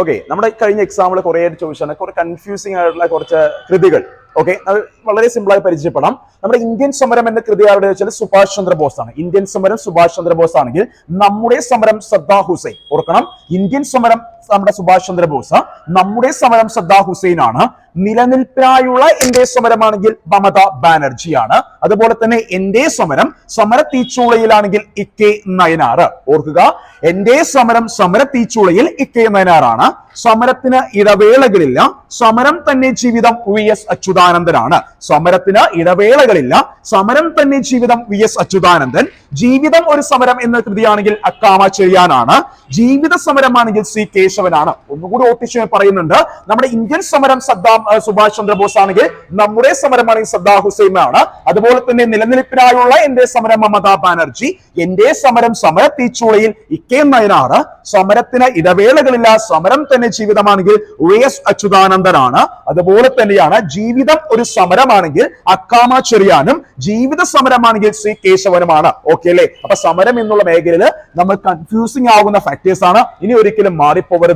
Okay, നമ്മുടെ കഴിഞ്ഞ example കുറെ ചോദിച്ചാണ് കുറെ കൺഫ്യൂസിംഗ് ആയിട്ടുള്ള കുറച്ച് കൃതികൾ. ഓക്കെ, അത് വളരെ സിമ്പിൾ ആയി പരിചയപ്പെടാം. നമ്മുടെ ഇന്ത്യൻ സമരം എന്ന കൃതി ആരുടെ വെച്ചാൽ സുഭാഷ് ചന്ദ്രബോസ് ആണ്. ഇന്ത്യൻ സമരം സുഭാഷ് ചന്ദ്രബോസ് ആണെങ്കിൽ നമ്മുടെ സമരം സദ്ദാം ഹുസൈൻ. ഓർക്കണം, ഇന്ത്യൻ സമരം നമ്മുടെ സുഭാഷ് ചന്ദ്രബോസ്, നമ്മുടെ സമരം സദ്ദാം ഹുസൈൻ ആണ്. നിലനിൽപ്പിനായുള്ള എന്റെ സമരമാണെങ്കിൽ മമതാ ബാനർജിയാണ്. അതുപോലെ തന്നെ എന്റെ സമരം സമര തീച്ചൂളയിലാണെങ്കിൽ ഇ.കെ. നയനാർ. ഓർക്കുക, എന്റെ സമരം സമര തീച്ചൂളയിൽ ഇ.കെ. നയനാറാണ്. സമരത്തിന് ഇടവേളകളില്ല, സമരം തന്നെ ജീവിതം വി.എസ്. അച്യുതാനന്ദനാണ്. സമരത്തിന് ഇടവേളകളില്ല, സമരം തന്നെ ജീവിതം വി.എസ്. അച്യുതാനന്ദൻ. ജീവിതം ഒരു സമരം എന്ന കൃതിയാണെങ്കിൽ അക്കാമ ചെറിയാനാണ്. ജീവിത സമരമാണെങ്കിൽ സി കേശവനാണ്. ഒന്നുകൂടി ഓട്ടിച്ച് പറയുന്നുണ്ട്, നമ്മുടെ ഇന്ത്യൻ സമരം സുഭാഷ് ചന്ദ്രബോസ് ആണെങ്കിൽ നമ്മുടെ സമരമാണെങ്കിൽ സദ്ദാം ഹുസൈൻ ആണ്. അതുപോലെ തന്നെ നിലനിൽപ്പിനായുള്ള എന്റെ സമരം മമതാ ബാനർജി. എന്റെ സമരം സമര തീച്ചൂളയിൽ ഇ.കെ. നയനാർ. സമരത്തിന് ഇടവേളകളില്ല, സമരം തന്നെ ജീവിതമാണെങ്കിൽ വി.എസ്. അച്യുതാനന്ദനാണ്. അതുപോലെ തന്നെയാണ് ജീവിതം ഒരു സമരമാണെങ്കിൽ അക്കാമ ചെറിയാനും, ജീവിത സമരമാണെങ്കിൽ സി കേശവനുമാണ്. ഓക്കെ അല്ലേ? അപ്പൊ സമരം എന്നുള്ള മേഖലയിൽ നമ്മൾ കൺഫ്യൂസിംഗ് ആകുന്ന ഫാക്ടേഴ്സ് ആണ്. ഇനി ഒരിക്കലും മാറിപ്പോകരുത്.